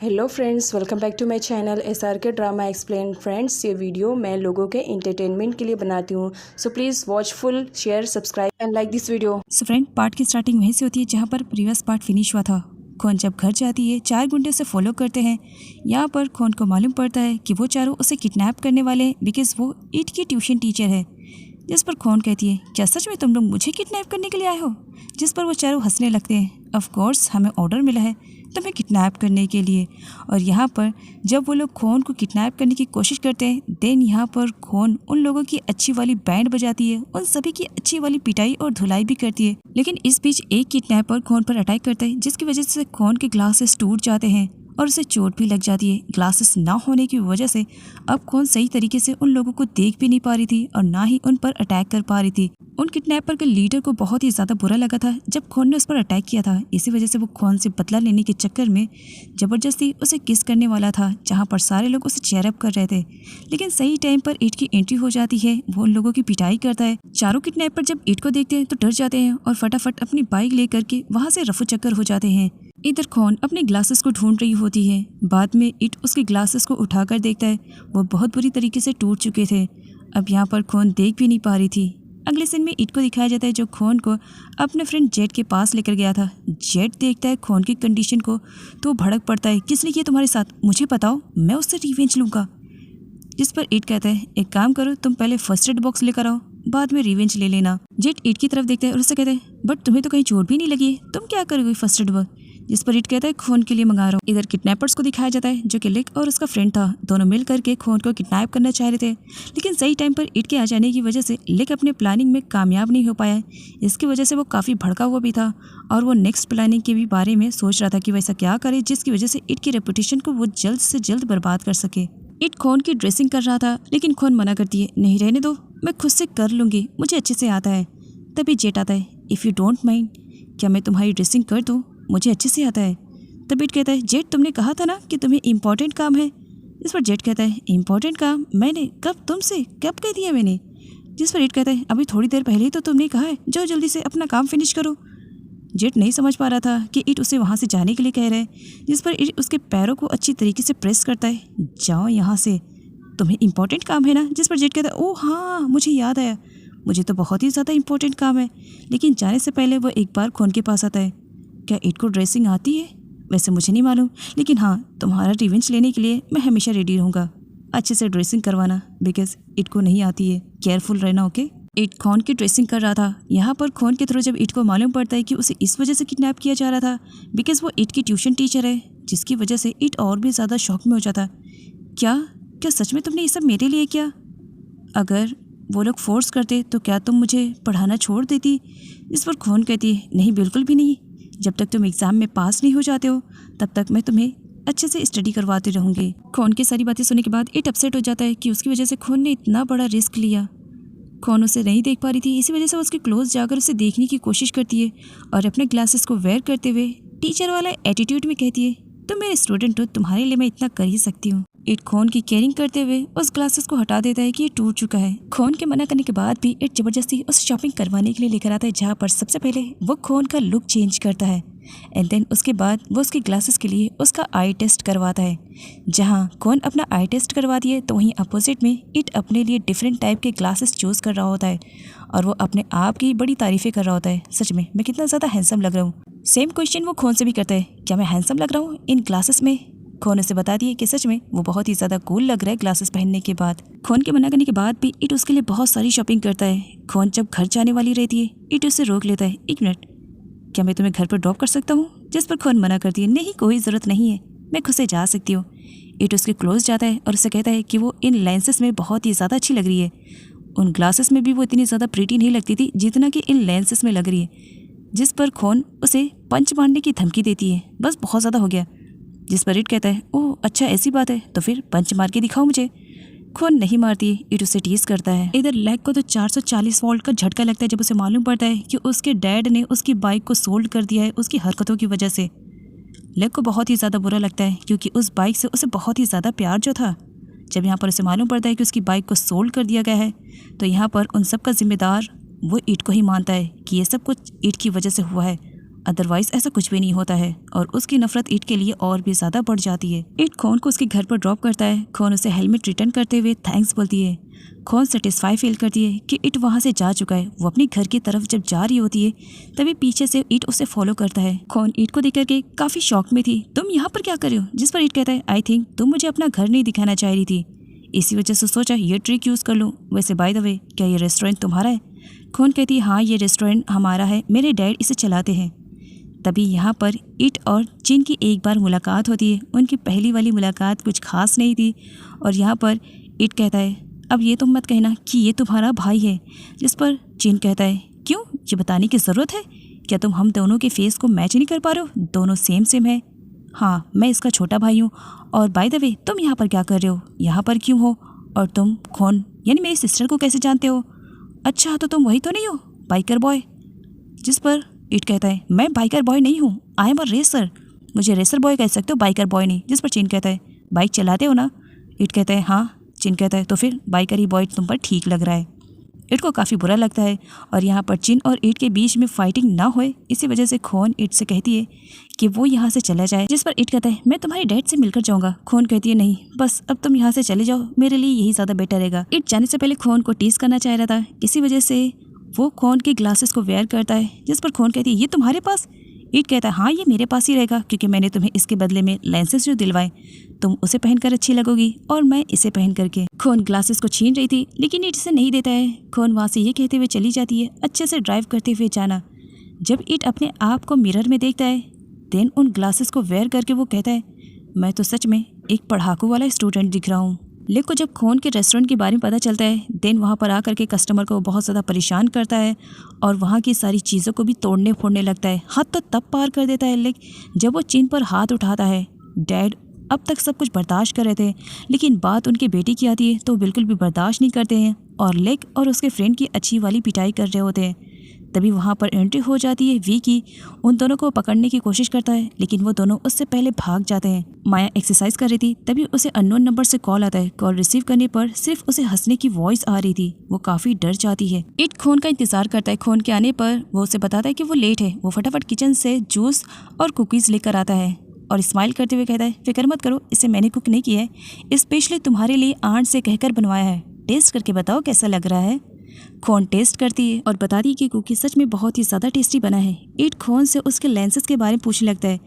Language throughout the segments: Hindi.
Hello friends, welcome back to my channel SRK drama explain. Friends, ये वीडियो मैं लोगों के एंटरटेनमेंट के लिए बनाती हूँ, so please watch full, share, subscribe and like this video. So friend, part की स्टार्टिंग वहीं से होती है जहाँ पर प्रीवियस पार्ट फिनिश हुआ था। खोन जब घर जाती है, 4 गुंडे उसे फॉलो करते हैं। यहाँ पर खोन को मालूम पड़ता है कि वो चारों उसे किडनैप करने वाले हैं बिकॉज वो ईट की ट्यूशन टीचर है। जिस पर खोन कहती है, क्या सच में तुम लोग मुझे किडनैप करने के लिए आए हो? जिस पर वो चारों हंसने लगते हैं। ऑफ कोर्स हमें ऑर्डर मिला है तुम्हें किडनैप करने के लिए। और यहाँ पर जब वो लोग खोन को किडनैप करने की कोशिश करते हैं, देन यहाँ पर खोन उन लोगों की अच्छी वाली बैंड बजाती है, उन सभी की अच्छी वाली पिटाई और धुलाई भी करती है। लेकिन इस बीच एक किडनैपर खोन पर अटैक करता है, जिसकी वजह से खोन के ग्लासेस टूट जाते हैं और उसे चोट भी लग जाती है। ग्लासेस ना होने की वजह से अब खोन सही तरीके से उन लोगों को देख भी नहीं पा रही थी और ना ही उन पर अटैक कर पा रही थी। उन किडनैपर के लीडर को बहुत ही ज़्यादा बुरा लगा था जब खोन ने उस पर अटैक किया था। इसी वजह से वो खोन से बदला लेने के चक्कर में ज़बरदस्ती उसे किस करने वाला था, जहाँ पर सारे लोग उसे चेयर अप कर रहे थे। लेकिन सही टाइम पर ईट की एंट्री हो जाती है, वो उन लोगों की पिटाई करता है। चारों किडनैपर जब ईट को देखते हैं तो डर जाते हैं और फटाफट अपनी बाइक लेकर के वहाँ से रफू चक्कर हो जाते हैं। इधर खोन अपने ग्लासेस को ढूंढ रही होती है। बाद में ईट उसके ग्लासेस को उठाकर देखता है, वो बहुत बुरी तरीके से टूट चुके थे। अब यहाँ पर खोन देख भी नहीं पा रही थी। अगले सीन में ईट को दिखाया जाता है जो खोन को अपने फ्रेंड जेट के पास लेकर गया था। जेट देखता है खोन की कंडीशन को तो भड़क पड़ता है, किसने किया तुम्हारे साथ, मुझे बताओ, मैं उससे रिवेंज लूँगा। जिस पर ईट कहता है, एक काम करो, तुम पहले फर्स्ट एड बॉक्स लेकर आओ, बाद में रिवेंज ले लेना। जेट ईट की तरफ देखता है और उससे कहता है, बट तुम्हें तो कहीं चोट भी नहीं लगी है, तुम क्या करोगे फर्स्ट एड बॉक्स? जिस पर ईट कहता है, खोन के लिए मंगा रहा हूँ। इधर किडनैपर्स को दिखाया जाता है जो कि लिक और उसका फ्रेंड था। दोनों मिल करके खोन को किडनैप करना चाह रहे थे, लेकिन सही टाइम पर ईट के आ जाने की वजह से लिक अपने प्लानिंग में कामयाब नहीं हो पाया। इसकी वजह से वो काफ़ी भड़का हुआ भी था और वो नेक्स्ट प्लानिंग के भी बारे में सोच रहा था कि वैसा क्या करे जिसकी वजह से ईट की रेपुटेशन को वो जल्द से जल्द बर्बाद कर सके। ईट खोन की ड्रेसिंग कर रहा था, लेकिन खोन मना करती है, नहीं रहने दो, मैं खुद से कर लूँगी, मुझे अच्छे से आता है। तभी जेट आता है, इफ़ यू डोंट माइंड, क्या मैं तुम्हारी ड्रेसिंग कर दूँ, मुझे अच्छे से आता है। तब ईट कहता है, जेट तुमने कहा था ना कि तुम्हें इम्पोर्टेंट काम है। इस पर जेट कहता है, इम्पोर्टेंट काम? मैंने कब, तुमसे कब कह दिया मैंने? जिस पर ईट कहता है, अभी थोड़ी देर पहले ही तो तुमने कहा है, जाओ जल्दी से अपना काम फिनिश करो। जेट नहीं समझ पा रहा था कि ईट उसे वहाँ से जाने के लिए कह रहा है, जिस पर ईट उसके पैरों को अच्छी तरीके से प्रेस करता है, जाओ यहाँ से, तुम्हें इम्पोर्टेंट काम है ना? जिस पर जेट कहता है, ओह हाँ, मुझे याद आया, मुझे तो बहुत ही ज़्यादा इम्पोर्टेंट काम है। लेकिन जाने से पहले वो एक बार खोन के पास आता है, क्या ईट को ड्रेसिंग आती है? वैसे मुझे नहीं मालूम, लेकिन हाँ, तुम्हारा रिवेंज लेने के लिए मैं हमेशा रेडी रहूँगा। अच्छे से ड्रेसिंग करवाना बिकॉज ईट को नहीं आती है, केयरफुल रहना, ओके? ईट खोन की ड्रेसिंग कर रहा था। यहाँ पर खोन के थ्रू जब ईट को मालूम पड़ता है कि उसे इस वजह से किडनैप किया जा रहा था बिकॉज वो ईट की ट्यूशन टीचर है, जिसकी वजह से ईट और भी ज़्यादा शॉक में हो जाता। क्या क्या सच में तुमने ये सब मेरे लिए किया? अगर वो लोग फोर्स करते तो क्या तुम मुझे पढ़ाना छोड़ देती? इस पर खोन कहती है, नहीं, बिल्कुल भी नहीं, जब तक तुम एग्ज़ाम में पास नहीं हो जाते हो तब तक मैं तुम्हें अच्छे से स्टडी करवाती रहूँगी। खोन की सारी बातें सुनने के बाद ईट अपसेट हो जाता है कि उसकी वजह से खोन ने इतना बड़ा रिस्क लिया। खोन उसे नहीं देख पा रही थी, इसी वजह से वो उसके क्लोज जाकर उसे देखने की कोशिश करती है और अपने ग्लासेस को वेयर करते हुए टीचर वाला एटीट्यूड में कहती है, तुम मेरे स्टूडेंट हो, तुम्हारे लिए मैं इतना कर ही सकती हूँ। ईट खोन की केयरिंग करते हुए उस ग्लासेस को हटा देता है कि ये टूट चुका है। खोन के मना करने के बाद भी ईट जबरदस्ती उसे शॉपिंग करवाने के लिए लेकर आता है, जहाँ पर सबसे पहले वो खोन का लुक चेंज करता है एंड देन उसके बाद वो उसके ग्लासेस के लिए उसका आई टेस्ट करवाता है। जहाँ खोन अपना आई टेस्ट करवा दिए तो वहीं अपोजिट में ईट अपने लिए डिफरेंट टाइप के ग्लासेस चूज़ कर रहा होता है और वो अपने आप की बड़ी तारीफ़ें कर रहा होता है, सच में मैं कितना ज़्यादा हैंडसम लग रहा हूँ। सेम क्वेश्चन वो खोन से भी करता है, क्या मैं हैंडसम लग रहा हूँ इन ग्लासेस में? खोन उसे बता दिए कि सच में वो बहुत ही ज़्यादा कूल लग रहा है ग्लासेस पहनने के बाद। खोन के मना करने के बाद भी ईट उसके लिए बहुत सारी शॉपिंग करता है। खोन जब घर जाने वाली रहती है, ईट उसे रोक लेता है, एक मिनट, क्या मैं तुम्हें घर पर ड्रॉप कर सकता हूँ? जिस पर खोन मना करती है, नहीं, कोई ज़रूरत नहीं है, मैं खुद से जा सकती हूँ। ईट उसके क्लोज जाता है और उसे कहता है कि वो इन लेंसेस में बहुत ही ज़्यादा अच्छी लग रही है। उन ग्लासेस में भी वो इतनी ज़्यादा प्रीटी नहीं लगती थी जितना कि इन लेंसेस में लग रही है। जिस पर खोन उसे पंच मारने की धमकी देती है, बस बहुत ज़्यादा हो गया। जिस पर ईट कहता है, ओह अच्छा ऐसी बात है, तो फिर पंच मार के दिखाओ मुझे। खोन नहीं मारती, ईट उसे टीज करता है। इधर लेग को तो 440 वोल्ट का झटका लगता है जब उसे मालूम पड़ता है कि उसके डैड ने उसकी बाइक को सोल्ड कर दिया है उसकी हरकतों की वजह से। लेग को बहुत ही ज़्यादा बुरा लगता है क्योंकि उस बाइक से उसे बहुत ही ज़्यादा प्यार जो था। जब यहाँ पर उसे मालूम पड़ता है कि उसकी बाइक को सोल्ड कर दिया गया है तो यहाँ पर उन सब का जिम्मेदार वो ईट को ही मानता है कि ये सब कुछ ईट की वजह से हुआ है अदरवाइज ऐसा कुछ भी नहीं होता है। और उसकी नफरत ईट के लिए और भी ज्यादा बढ़ जाती है। ईट खोन को उसके घर पर ड्रॉप करता है। खोन उसे हेलमेट रिटर्न करते हुए थैंक्स बोलती है। खोन सेटिस्फाई फील करती है कि ईट वहाँ से जा चुका है। वो अपनी घर की तरफ जब जा रही होती है तभी पीछे से ईट उसे फॉलो करता है। खोन ईट को देख करके काफी शॉक में थी। तुम यहाँ पर क्या कर रहे हो? जिस पर ईट कहता है आई थिंक तुम मुझे अपना घर नहीं दिखाना चाह रही थी, इसी वजह से सोचा ये ट्रिक यूज कर लूँ। वैसे बाय द वे क्या ये रेस्टोरेंट तुम्हारा है? खोन कहती है हाँ ये रेस्टोरेंट हमारा है, मेरे डैड इसे चलाते हैं। तभी यहाँ पर ईट और जिन की एक बार मुलाकात होती है। उनकी पहली वाली मुलाकात कुछ खास नहीं थी। और यहाँ पर ईट कहता है अब ये तुम मत कहना कि ये तुम्हारा भाई है। जिस पर जिन कहता है क्यों, ये बताने की ज़रूरत है क्या? तुम हम दोनों के फेस को मैच नहीं कर पा रहे हो? दोनों सेम है। हाँ मैं इसका छोटा भाई हूँ। और बाय द वे तुम यहाँ पर क्या कर रहे हो? यहाँ पर क्यों हो? और तुम खोन यानी मेरी सिस्टर को कैसे जानते हो? अच्छा तो तुम वही तो नहीं हो बाइकर बॉय? जिस पर ईट कहता है मैं बाइकर बॉय नहीं हूँ, आई एम अ रेसर। मुझे रेसर बॉय कह सकते हो, बाइकर बॉय नहीं। जिस पर चिन कहता है बाइक चलाते हो ना? ईट कहता है हाँ। चिन कहता है तो फिर बाइकर ही बॉय तुम पर ठीक लग रहा है। ईट को काफ़ी बुरा लगता है। और यहाँ पर चिन और ईट के बीच में फाइटिंग ना होए इसी वजह से खोन ईट से कहती है कि वो यहाँ से चला जाए। जिस पर ईट कहता है मैं तुम्हारे डैड से मिलकर जाऊँगा। खोन कहती है नहीं बस अब तुम यहाँ से चले जाओ, मेरे लिए यही ज़्यादा बेटर रहेगा। ईट जाने से पहले खोन को टीज करना चाह रहा था, इसी वजह से वो खोन के ग्लासेस को वेयर करता है। जिस पर खोन कहती है ये तुम्हारे पास? ईट कहता है हाँ ये मेरे पास ही रहेगा क्योंकि मैंने तुम्हें इसके बदले में लेंसेज जो दिलवाए, तुम उसे पहनकर अच्छी लगोगी और मैं इसे पहन करके। खोन ग्लासेस को छीन रही थी लेकिन ईट इसे नहीं देता है। खोन वहाँ से ये कहते हुए चली जाती है अच्छे से ड्राइव करते हुए जाना। जब ईट अपने आप को मिरर में देखता है देन उन ग्लासेस को वेयर करके वो कहता है मैं तो सच में एक पढ़ाकू वाला स्टूडेंट दिख रहा हूँ। लेकिन जब खोन के रेस्टोरेंट के बारे में पता चलता है देन वहाँ पर आकर के कस्टमर को बहुत ज़्यादा परेशान करता है और वहाँ की सारी चीज़ों को भी तोड़ने फोड़ने लगता है। हद तो तब पार कर देता है लेकिन जब वो चिन पर हाथ उठाता है। डैड अब तक सब कुछ बर्दाश्त कर रहे थे लेकिन बात उनके बेटी की आती है तो बिल्कुल भी बर्दाश्त नहीं करते हैं और लेक और उसके फ्रेंड की अच्छी वाली पिटाई कर रहे होते हैं। तभी वहाँ पर एंट्री हो जाती है वी की। उन दोनों को पकड़ने की कोशिश करता है लेकिन वो दोनों उससे पहले भाग जाते हैं। माया एक्सरसाइज कर रही थी तभी उसे अननोन नंबर से कॉल आता है। कॉल रिसीव करने पर सिर्फ उसे हंसने की वॉइस आ रही थी। वो काफी डर जाती है। ईट खोन का इंतजार करता है। खोन के आने पर वो उसे बताता है कि वो लेट है। वो फटाफट किचन से जूस और कुकीज लेकर आता है और स्माइल करते हुए कहता है फिक्र मत करो, इसे मैंने कुक नहीं किया है, स्पेशली तुम्हारे लिए आंट से कहकर बनवाया है, टेस्ट करके बताओ कैसा लग रहा है। खोन टेस्ट करती है और बताती है कि कुकी सच में बहुत ही ज़्यादा टेस्टी बना है। ईट खोन से उसके लेंसेज के बारे में पूछने लगता है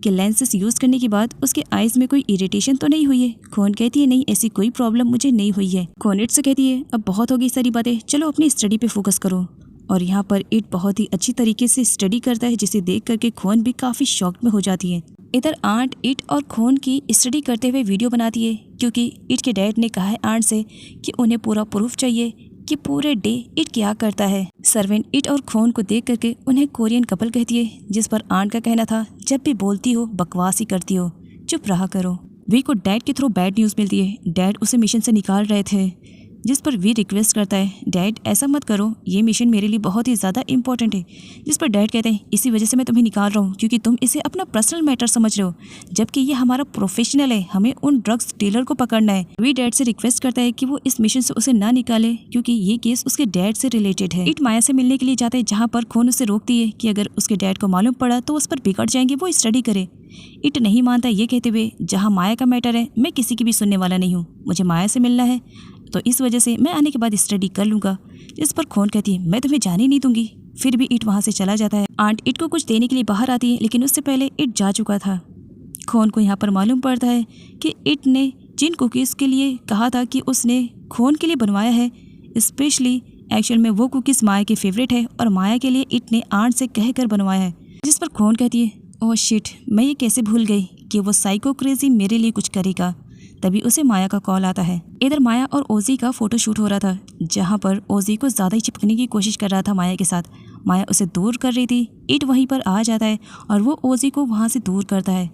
कि लेंसेज यूज़ करने के बाद उसके आइज़ में कोई इरिटेशन तो नहीं हुई है। खोन कहती है नहीं ऐसी कोई प्रॉब्लम मुझे नहीं हुई है। खोन ईट से कहती है अब बहुत हो गई सारी बातें, चलो अपनी स्टडी पे फोकस करो। और यहाँ पर ईट बहुत ही अच्छी तरीके से स्टडी करता है जिसे देख करके खोन भी काफ़ी शॉक में हो जाती है। इधर आंट ईट और खोन की स्टडी करते हुए वीडियो बनाती है क्योंकि ईट के डैड ने कहा है आंट से कि उन्हें पूरा प्रूफ चाहिए कि पूरे डे ईट क्या करता है। सर्वेंट ईट और खोन को देख करके उन्हें कोरियन कपल कहती है जिस पर आंट का कहना था जब भी बोलती हो बकवास ही करती हो, चुप रहा करो। वी को डैड के थ्रू बैड न्यूज़ मिलती है। डैड उसे मिशन से निकाल रहे थे जिस पर वी रिक्वेस्ट करता है डैड ऐसा मत करो, ये मिशन मेरे लिए बहुत ही ज़्यादा इंपॉर्टेंट है। जिस पर डैड कहते हैं इसी वजह से मैं तुम्हें निकाल रहा हूँ क्योंकि तुम इसे अपना पर्सनल मैटर समझ रहे हो जबकि ये हमारा प्रोफेशनल है, हमें उन ड्रग्स डीलर को पकड़ना है। वी डैड से रिक्वेस्ट करता है कि वो इस मिशन से उसे ना निकाले क्योंकि ये केस उसके डैड से रिलेटेड है। ईट माया से मिलने के लिए जाते हैं जहाँ पर खोन उसे रोकती है कि अगर उसके डैड को मालूम पड़ा तो उस पर बिगड़ जाएंगे, वो स्टडी करे। ईट नहीं मानता, ये कहते हुए जहाँ माया का मैटर है मैं किसी की भी सुनने वाला नहीं हूँ, मुझे माया से मिलना है तो इस वजह से मैं आने के बाद स्टडी कर लूँगा। इस पर खोन कहती है मैं तुम्हें जाने नहीं दूंगी। फिर भी ईट वहाँ से चला जाता है। आंट ईट को कुछ देने के लिए बाहर आती है लेकिन उससे पहले ईट जा चुका था। खोन को यहाँ पर मालूम पड़ता है कि ईट ने जिन कुकीज़ के लिए कहा था कि उसने खोन के लिए बनवाया है, स्पेशली एक्चुअल में वो कुकीज़ माया के फेवरेट है और माया के लिए ईट ने आंट से कह कर बनवाया है। जिस पर खोन कहती है ओह शिट, मैं ये कैसे भूल गई कि वो साइको क्रेजी मेरे लिए कुछ करेगा। तभी उसे माया का कॉल आता है। इधर माया और ओजी का फोटो शूट हो रहा था जहाँ पर ओजी को ज़्यादा ही चिपकने की कोशिश कर रहा था माया के साथ। माया उसे दूर कर रही थी। ईट वहीं पर आ जाता है और वो ओजी को वहाँ से दूर करता है।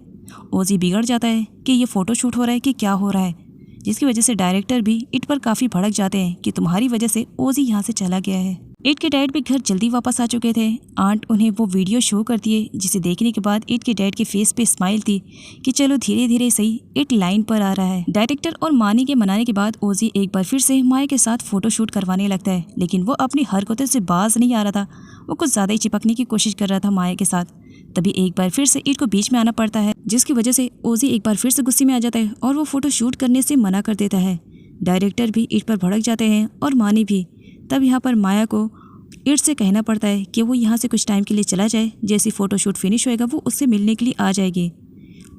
ओजी बिगड़ जाता है कि ये फ़ोटो शूट हो रहा है कि क्या हो रहा है, जिसकी वजह से डायरेक्टर भी ईट पर काफ़ी भड़क जाते हैं कि तुम्हारी वजह से ओजी यहाँ से चला गया है। ईट के डैड भी घर जल्दी वापस आ चुके थे। आंट उन्हें वो वीडियो शो करती है जिसे देखने के बाद ईट के डैड के फेस पे स्माइल थी कि चलो धीरे धीरे सही ईट लाइन पर आ रहा है। डायरेक्टर और मानी के मनाने के बाद ओजी एक बार फिर से माया के साथ फोटो शूट करवाने लगता है लेकिन वो अपनी हरकतों से बाज नहीं आ रहा था। वो कुछ ज़्यादा ही चिपकने की कोशिश कर रहा था माया के साथ। तभी एक बार फिर से ईट को बीच में आना पड़ता है, जिसकी वजह से ओजी एक बार फिर से गुस्से में आ जाता है और वो फोटो शूट करने से मना कर देता है। डायरेक्टर भी ईट पर भड़क जाते हैं और मानी भी। तब यहाँ पर माया को ईट से कहना पड़ता है कि वो यहाँ से कुछ टाइम के लिए चला जाए, जैसी फ़ोटो शूट फिनिश होएगा वो उससे मिलने के लिए आ जाएगी।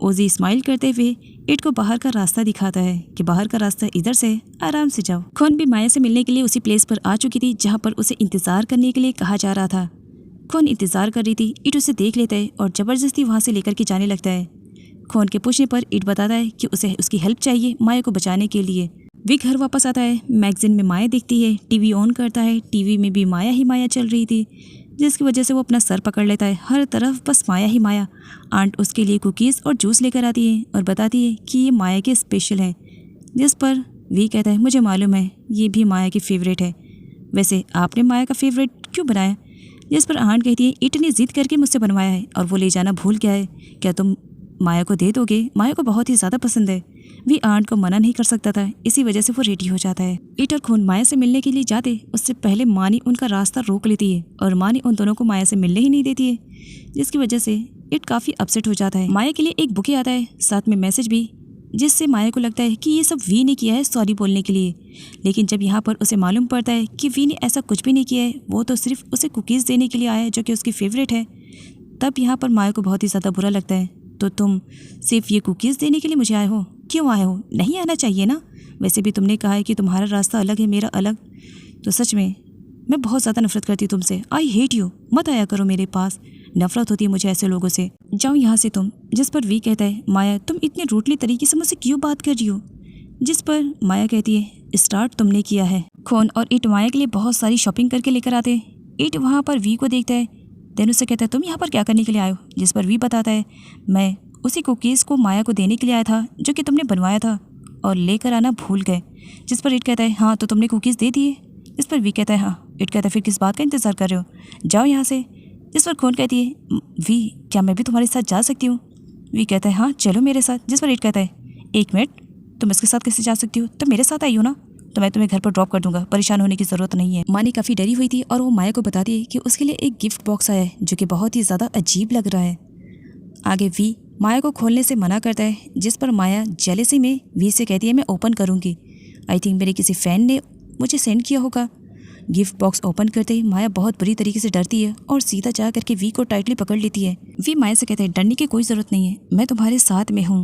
ओजी स्माइल करते हुए ईट को बाहर का रास्ता दिखाता है कि बाहर का रास्ता इधर से, आराम से जाओ। खून भी माया से मिलने के लिए उसी प्लेस पर आ चुकी थी जहाँ पर उसे इंतज़ार करने के लिए कहा जा रहा था। खून इंतज़ार कर रही थी। ईट उसे देख लेता है और ज़बरदस्ती वहाँ से लेकर के जाने लगता है। खून के पूछने पर ईट बताता है कि उसे उसकी हेल्प चाहिए माया को बचाने के लिए। वी घर वापस आता है। मैगजीन में माया दिखती है। टीवी ऑन करता है। टीवी में भी माया ही माया चल रही थी, जिसकी वजह से वो अपना सर पकड़ लेता है। हर तरफ बस माया ही माया। आंट उसके लिए कुकीज़ और जूस लेकर आती है और बताती है कि ये माया के स्पेशल है, जिस पर वी कहता है मुझे मालूम है ये भी माया की फेवरेट है, वैसे आपने माया का फेवरेट क्यों बनाया? जिस पर आंट कहती है ईट ने जिद करके मुझसे बनवाया है और वो ले जाना भूल गया है, क्या तुम माया को दे दोगे? माया को बहुत ही ज़्यादा पसंद है। वी आंट को मना नहीं कर सकता था, इसी वजह से वो रेडी हो जाता है। ईट और खून माया से मिलने के लिए जाते उससे पहले मानी उनका रास्ता रोक लेती है और मानी उन दोनों को माया से मिलने ही नहीं देती है, जिसकी वजह से ईट काफ़ी अपसेट हो जाता है। माया के लिए एक बुके आता है, साथ में मैसेज भी, जिससे माया को लगता है कि ये सब वी ने किया है सॉरी बोलने के लिए। लेकिन जब यहाँ पर उसे मालूम पड़ता है कि वी ने ऐसा कुछ भी नहीं किया है, वो तो सिर्फ उसे कुकीज़ देने के लिए आया है जो कि उसकी फेवरेट है, तब यहाँ पर माया को बहुत ही ज़्यादा बुरा लगता है। तो तुम सिर्फ ये कुकीज़ देने के लिए मुझे आए हो? क्यों आए हो? नहीं आना चाहिए ना, वैसे भी तुमने कहा है कि तुम्हारा रास्ता अलग है, मेरा अलग। तो सच में मैं बहुत ज़्यादा नफरत करती हूँ तुमसे। I hate you. मत आया करो मेरे पास, नफरत होती है मुझे ऐसे लोगों से। जाओ यहाँ से तुम। जिस पर वी कहता है माया तुम इतने रूटली तरीके से मुझसे क्यों बात कर रही हो? जिस पर माया कहती है स्टार्ट तुमने किया है। खून और ईट माया के लिए बहुत सारी शॉपिंग करके लेकर आते हैं। ईट वहाँ पर वी को देखता है, देन उससे कहता है तुम यहाँ पर क्या करने के लिए आए हो? जिस पर वी बताता है मैं उसी कुकीज़ को माया को देने के लिए आया था जो कि तुमने बनवाया था और लेकर आना भूल गए। जिस पर ईट कहता है हाँ तो तुमने कुकीज़ दे दिए? इस पर वी कहता है हाँ। ईट कहता है फिर किस बात का इंतज़ार कर रहे हो, जाओ यहाँ से। जिस पर खून कहती है वी क्या मैं भी तुम्हारे साथ जा सकती हूँ? वी कहता है हाँ चलो मेरे साथ। जिस पर ईट कहता है एक मिनट, तुम इसके साथ कैसे जा सकती हो? तो मेरे साथ आई हो ना, तो मैं तुम्हें घर पर ड्रॉप कर दूंगा, परेशान होने की ज़रूरत नहीं है। मानी काफ़ी डरी हुई थी और वो माया को बताती है कि उसके लिए एक गिफ्ट बॉक्स आया है जो कि बहुत ही ज़्यादा अजीब लग रहा है। आगे वी माया को खोलने से मना करता है, जिस पर माया जेलेसी में वी से कहती है मैं ओपन करूँगी, आई थिंक मेरे किसी फ़ैन ने मुझे सेंड किया होगा। गिफ्ट बॉक्स ओपन करते ही माया बहुत बुरी तरीके से डरती है और सीधा जा करके वी को टाइटली पकड़ लेती है। वी माया से कहते हैं डरने की कोई ज़रूरत नहीं है, मैं तुम्हारे साथ में हूँ।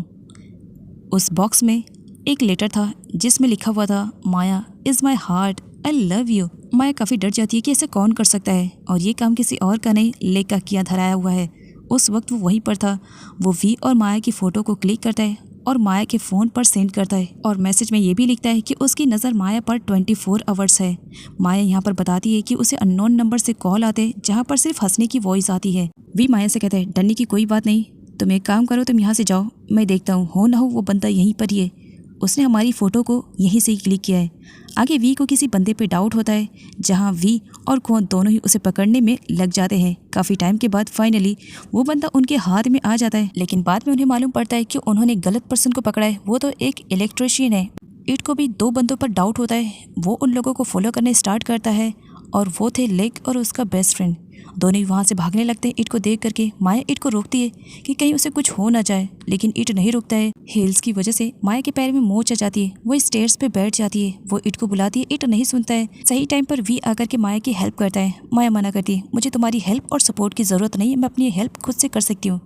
उस बॉक्स में एक लेटर था जिसमें लिखा हुआ था Maya is my heart, I love you. Maya काफ़ी डर जाती है कि ऐसे कौन कर सकता है और ये काम किसी और का नहीं लेक का किया धराया हुआ है। उस वक्त वो वहीं पर था। वो वी और माया की फ़ोटो को क्लिक करता है और माया के फ़ोन पर सेंड करता है और मैसेज में ये भी लिखता है कि उसकी नज़र माया पर 24 आवर्स है। माया यहाँ पर बताती है कि उसे अननोन नंबर से कॉल आते हैं जहाँ पर सिर्फ हंसने की वॉइस आती है। वी माया से कहता है डरने की कोई बात नहीं, तुम एक काम करो, तुम यहाँ से जाओ, मैं देखता हूँ हो ना हो वो बंदा यहीं पर ही है, उसने हमारी फ़ोटो को यहीं से ही क्लिक किया है। आगे वी को किसी बंदे पे डाउट होता है जहाँ वी और खून दोनों ही उसे पकड़ने में लग जाते हैं। काफ़ी टाइम के बाद फाइनली वो बंदा उनके हाथ में आ जाता है, लेकिन बाद में उन्हें मालूम पड़ता है कि उन्होंने गलत पर्सन को पकड़ा है, वो तो एक इलेक्ट्रिशियन है। ईट को भी 2 बंदों पर डाउट होता है। वो उन लोगों को फॉलो करने स्टार्ट करता है और वो थे लेक और उसका बेस्ट फ्रेंड। दोनों ही वहाँ से भागने लगते हैं ईट को देख करके। माया ईट को रोकती है कि कहीं उसे कुछ हो ना जाए, लेकिन ईट नहीं रुकता है। हील्स की वजह से माया के पैर में मोच आ जाती है, वो स्टेयर्स पे बैठ जाती है। वो ईट को बुलाती है, ईट नहीं सुनता है। सही टाइम पर वी आकर के माया की हेल्प करता है। माया मना करती है, मुझे तुम्हारी हेल्प और सपोर्ट की ज़रूरत नहीं है, मैं अपनी हेल्प खुद से कर सकती हूँ।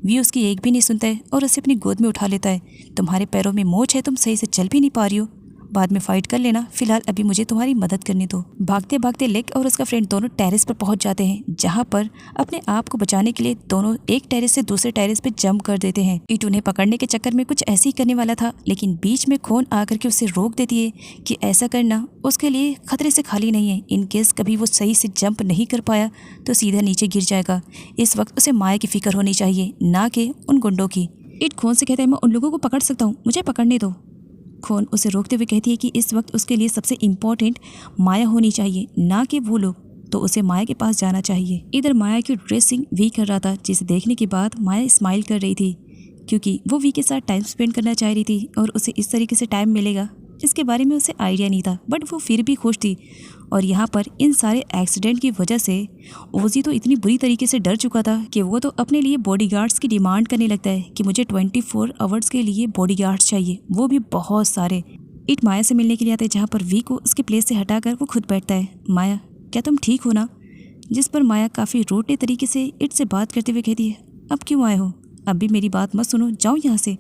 वी उसकी एक भी नहीं सुनता है और उसे अपनी गोद में उठा लेता है। तुम्हारे पैरों में मोच है, तुम सही से चल भी नहीं पा रही हो, बाद में फाइट कर लेना, फिलहाल अभी मुझे तुम्हारी मदद करने दो। भागते भागते लेक और उसका फ्रेंड दोनों टेरेस पर पहुंच जाते हैं, जहां पर अपने आप को बचाने के लिए दोनों एक टेरेस से दूसरे टेरेस पे जंप कर देते हैं। ईट उन्हें पकड़ने के चक्कर में कुछ ऐसे ही करने वाला था, लेकिन बीच में खून आकर के उसे रोक देती है कि ऐसा करना उसके लिए खतरे से खाली नहीं है। इन केस कभी वो सही से जंप नहीं कर पाया तो सीधा नीचे गिर जाएगा। इस वक्त उसे माया की फिक्र होनी चाहिए, ना कि उन गुंडों की। ईट खून से कहता है मैं उन लोगों को पकड़ सकता हूँ, मुझे पकड़ने दो। खून उसे रोकते हुए कहती है कि इस वक्त उसके लिए सबसे इम्पोर्टेंट माया होनी चाहिए, ना कि वो लोग, तो उसे माया के पास जाना चाहिए। इधर माया की ड्रेसिंग वी कर रहा था, जिसे देखने के बाद माया स्माइल कर रही थी क्योंकि वो वी के साथ टाइम स्पेंड करना चाह रही थी और उसे इस तरीके से टाइम मिलेगा जिसके बारे में उसे आइडिया नहीं था, बट वो फिर भी खुश थी। और यहाँ पर इन सारे एक्सीडेंट की वजह से ओजी तो इतनी बुरी तरीके से डर चुका था कि वो तो अपने लिए बॉडीगार्ड्स की डिमांड करने लगता है कि मुझे 24 आवर्स के लिए बॉडीगार्ड्स चाहिए, वो भी बहुत सारे। इट माया से मिलने के लिए आता है, जहाँ पर वी को उसके प्लेस से हटाकर वो खुद बैठता है। माया, क्या तुम ठीक हो ना? जिस पर माया काफ़ी रोटे तरीके से इट से बात करते हुए कहती है, अब क्यों आए हो? अब भी मेरी बात मत सुनो, जाओ यहाँ से।